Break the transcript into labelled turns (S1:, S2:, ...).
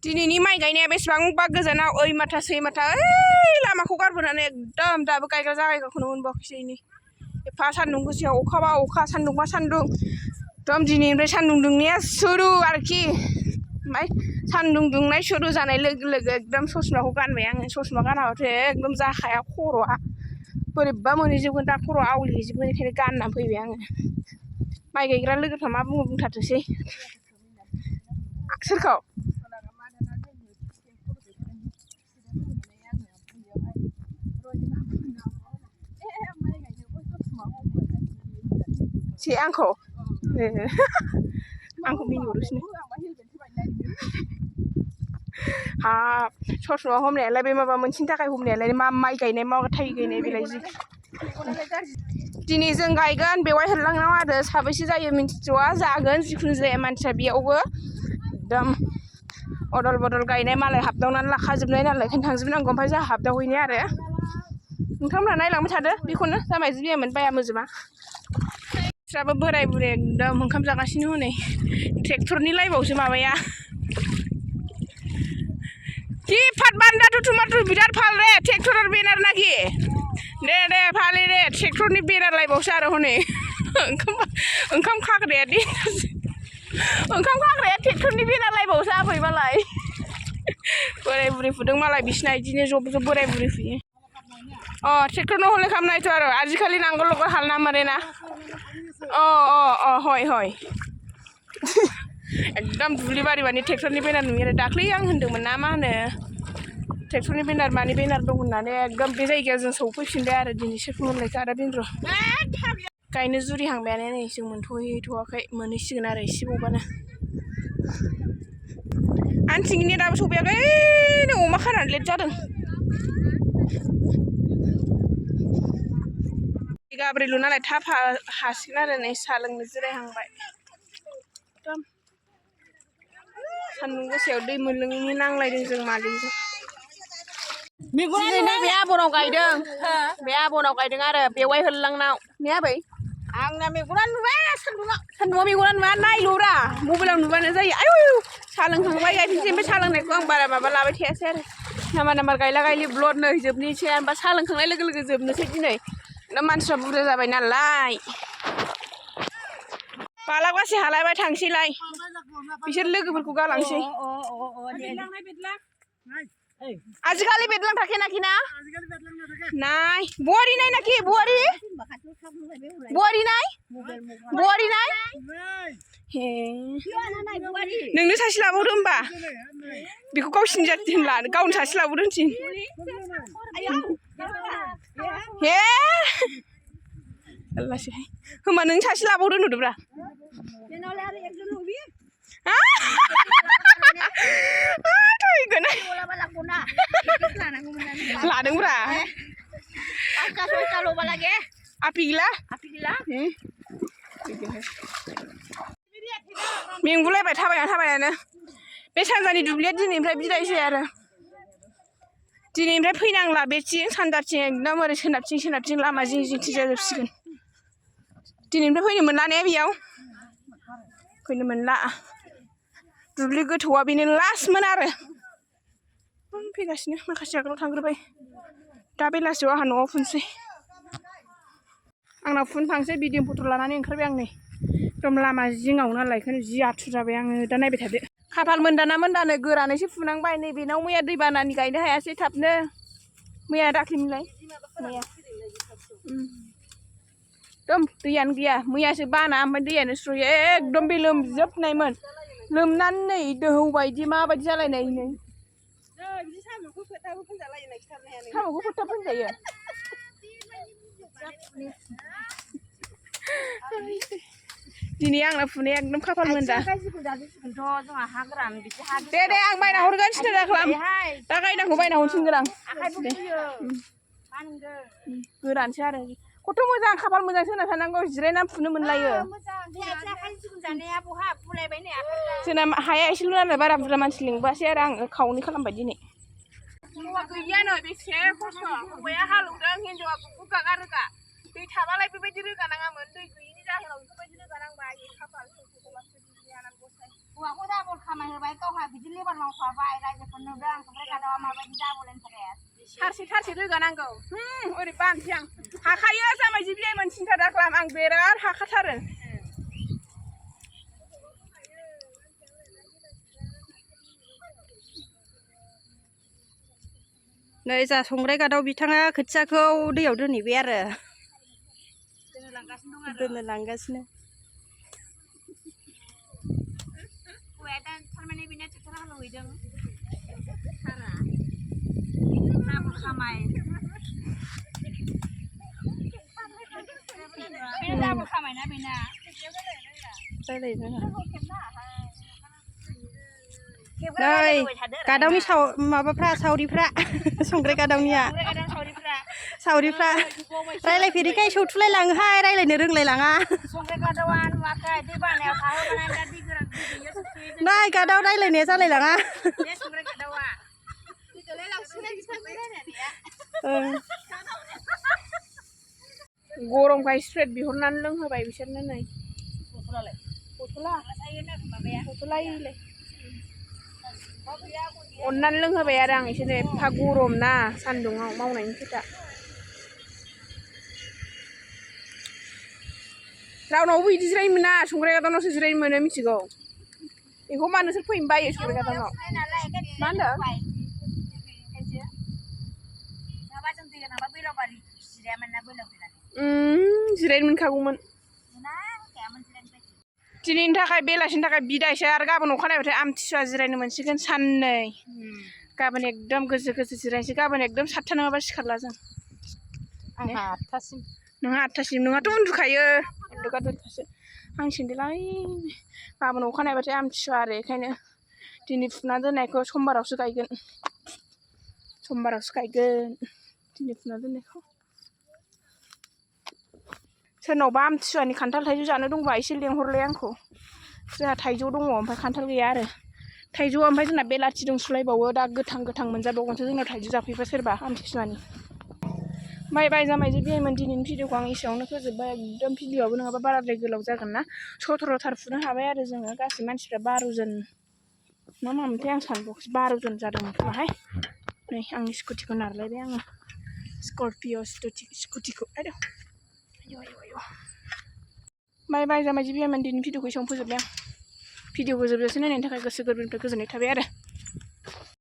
S1: दिनैनि माइ गायनाया बेसेबांबा गोजानाव ओइ माथा सै माथा ओइ लामाखौ गारबोनानै एकदम दाबो गायग्रा जायगाखौनो मोनबावाखैसै नै एफा सान्दुं गोसायाव अखाबा अखा सान्दुंबा सान्दुं एकदम दिनैनिफ्राय सान्दुं दुंनाया सुरु आरोखि ओमफ्राय सान्दुं दुंनाय सुरु जानाय लोगो लोगो एकदम ससमाखौ गानबाय आङो ससमा गानाबाथ' एकदम जाखाया खर'आ बोरैबा मोनहैजोबगोन दा खर'आ आवलिहैजोबगोन बेखायनो गाननानै फैबाय आङो माइ गायग्रा लोगोफ्रा मा बुङो बुंथारथोंसै सोरखौ से आंखौ आंखौ मिनिहरोसो हाब ससमा हमनायालाय बे माबा मोनसेनि थाखाय हमनायालाय मा माइ गायनाय मा थाइ गायनाय बेलाय दिनै जों गायगोन बेवहाय होनलांनांगौ आरो साबैसे जायो मिन्थिथ'आ जागोन जिखुनु जाया मानसिया बेयावबो एकदम अदल बदल गायनाय मालाय हाबदावनानै लाखाजोबनाय नालाय ओंखायनो थांजोबनांगौ ओमफ्राय जोंहा हाबदावहैनाय आरो नोंथांमोनहा नायलांबाय थादो बेखौनो जामाय बियामोन बाया मोजोमा बिस्राबो बोराय बुरै एकदम ओंखाम जागासिनो हनै ट्रेक्टरनि लाइफआवसो माबाया कि फाट बान्दा टमाटर बिराद फाल रे ट्रेक्टर बेनार नाखि दे फालि रे ट्रेक्टरनि बेनार लाइफआवसो आरो हनै ओंखाम खाग्राया दे ओंखाम खाग्राया ट्रेक्टरनि बेनार लाइफआवसो आबै मालाय बोराय बुरै फुदों मालाय बिसिना बिदिनो जब बोराय बुरै फुयो ट्रेक्टरनो हले खालामनायथ' आरो आजिखालि नांगोल लगल हाल ना मारे ना हय एकदम दुब्लि बारि माने ट्रेक्टरनि बेनार नुयो आरो दाख्लै आं होनदोंमोन ना मा होनो ट्रेक्टरनि बेनार मानि बेनार दं होननानै एकदम बे जायगायाव जों सौफैफिनबाय आरो दिनैसो फुंनिफ्राय आदा बेन्द्र गायनो जुरिहांबायानो नै जों मोनथ'हैथ'वाखै मोनहैसिगोन आरो एसे बावबानो आनथिंनिया दाबो सफैयाखै नै अमा खानानै लेट जादों गाब्रैल' नालाय थाब हासिगोन आरो नै साहा लोंनो जिरायहांबाय एकदम सान्दुं गोसायाव दै मोनलोङैनि नांलायदों जों मादैजों दिनै बे आबनाव गायदों बे आबनाव गायदों आरो बेवाय होनलांनाव ने आबै आंना मेगना नुवा सान्दुङाव मेगना नुवा नायल'रा मबाइलाव नुबानो जायो आयु साहा लोंखांबाय गायफिनसै ओमफ्राय साहा लोंनायखौ आं बारा माबा लाबाय थायासै आरो नाम्बार गायला गायलि ब्लड नै जोबनोसै ओमफ्राय साहा लोंखांनाय लोगो लोगो जोबनोसै दिनै दा मानसिफ्रा बुरजा जाबाय नालाय बालागासे हालायबाय थांसैलाय बिसोर लोगोफोरखौ गालांसै आजिखालि बेदलां थाखे नाखि ना नाय बुवारी नाय नाखि बुवारी नाय हे नोंनो सासे लाबावदो होमबा बेखौ गावसिनि जाति होनला गावनो सासे लाबावदो होनसै हे अल्लासैहाय होमबा नों सासे लाबावदो नुदोब्रा लादोंब्रा आपि गैला मेंगुलायबाय थाबायनानो बे सानजानि दुब्लिया दिनैनिफ्राय बिदायसै आरो दिनैनिफ्राय फैनांला बेथिं सानजाथिं एकदम ओरै सोनाबथिं लामा जिं जिंथिं जाजोबसिगोन दिनैनिफ्राय फैनो मोनला ने बेयाव फैनो मोनला दुब्लि गोथौआ बेनो लास्टमोन आरो फैगासिनो माखासे आगोलाव थांग्रोबाय दा बेलासियाव आंहा न'आव फुनसै आंनाव फुनफांसै भिडिअ फट' लानानै ओंखारबाय आं नै एकदम लामा जिङाव नालाय बेखायनो जि आथुर जाबाय आङो दा नायबाय थादो खाफाल मोनदानो गोरानैसो फुनांबाय नै बेनाव मैया दैबानानि गायनो हायासै थाबनो मैया दाख्लैनिलाय मैया एकदम दैयानो गैया मैयासो बाना ओमफ्राय दैयानो सुयो एकदम बे लोमजोबनायमोन लोमनानै नै दोहौ बायदि माबायदि जालायनाय नै साम'खौ फोथा फोनजायो दिनै आंना फुनाया एकदम खाफाल मोनदा दे आं बायना हरगोन सिन्था दाखालाम दा गायनांगौ बायना हरफिनगोन आं गोरानसो आरो खथ' मोजां खाफाल मोजां सोना थानांगौ जिरायनानै फुनो मोनलायो जोंना हाया एसेल' नालाय बारा बुरजा मानसि लिंबासै आरो आङो खावनै खालामबाय दिनै हौवा गैयानो बेसे खस्थ' हौवाया हालेवदों हिनजावा बुगा गारोगा दै थाबालाय बेबायदि रोगानाङामोन दै गैयिनि जाहोनाव बेफोरबायदि रोगानांबाय खाफाल
S2: हौवाखौ दाबल खामायहोबाय गावहा बिदि लेबार मावफाबाय रायजोफोर नुदों आं संग्राय गादावा माबायदि दाबल इन्टारेस्ट
S1: थारसे रोगानांगौ ओरै बानसै आं हाखायो जामाय जिबियायमोन सिन्था दाखालाम आं बिराद हाखाथारो
S3: नै जा संग्राय गादाव बिथाङा खोथियाखौ दैयाव दोनहैबाय आरो दोननो लांगासिनो
S2: हौवाया दा थारमाने बेना ट्रेक्टर हालेवहैदों सारा दाबल खामाय दाबल खामायना बेना
S3: नै गादावनि माबाफ्रा सावरिफ्रा संग्राय गादावनिया सावरिफ्रा रायलायफेरिखाय सौथुलाय लाङोहाय रायलायनो रोंलाय लाङा
S2: संग्राय गादावा नुवाखै दै बानायाव थाहोबाय दा दै गोरान
S3: नै गादाव रायलायनाया जालाय लाङा
S2: बे संग्राय गादावा दैजोंलाय लांसिगोन बिसोरबो रायलायनाया
S1: गरमखाय स्प्रेड बिहरनानै लोंहोबाय बिसोरनो नै बथला इलाय अननानै लोंहोबाय आरो आं एसे एफा गरम ना सान्दुङाव मावनायनि खोथा रावनावबो बिदि जिरायनो मोना संग्राय गादावनावसो जिरायनो मोनो मिथिगौ बेखौ मा नोंसोर फैनो बायो संग्राय गादावनाव मा होनदों जिरायनो मोनखागौमोन दिनैनि थाखाय बेलासिनि थाखाय बिदायसै आरो गाबोन अखानायबाथाय आमथिसुवा जिरायनो मोनसिगोन साननै गाबोन एकदम गोजो जिरायनोसै गाबोन एकदम 7था नङाबा सिखारला जों
S3: आंहा 8थासिम
S1: नोंहा 8थासिम नोंहाथ' उन्दुखायो उन्दुगा दोनखासो आं सेन्देलाय गाबोन अखानायबाथाय आमथिसुवा आरो बेखायनो दिनै फुना दोननायखौ समबारावसो गायगोन दिनै फुना दोननायखौ सोरनावबा आमथिसुवानि खान्थाल थाइजौ जानो दंबा एसे लेंहरलाय आंखौ जोंहा थाइजौ दङ ओमफ्राय खान्थाल गैया आरो थाइजौआ ओमफ्राय जोंना बेलाथि दंसुलायबावो दा गोथां मोनजाबावगोनसो जोंनाव थाइजौ जाफैबा सोरबा आमथिसुवानि बाय जामाय जिबियायमोन दिनैनि भिडिअखौ आं एसेयावनो फोजोबबाय एकदम भिडिअआबो नङाबा बाराद्राय गोलाव जागोन ना 17थार फुनो हाबाय आरो जोङो गासै मानसिफ्रा 12 जन ना मामोनथाय आं सानबावसै 12 जन जादोंमोन खोमाहाय नै आंनि स्कुटिखौ नारलायबाय आङो स्कर्पिअ स्कुटिखौ आयौ बाय जामाय जिबियायमोन दिनैनि भिडिअखौ एसेयावनो फोजोबबाय आं भिडिअखौ जोबजासे नायनायनि थाखाय गोसो गोरबोनिफ्राय गोजोननाय थाबाय आरो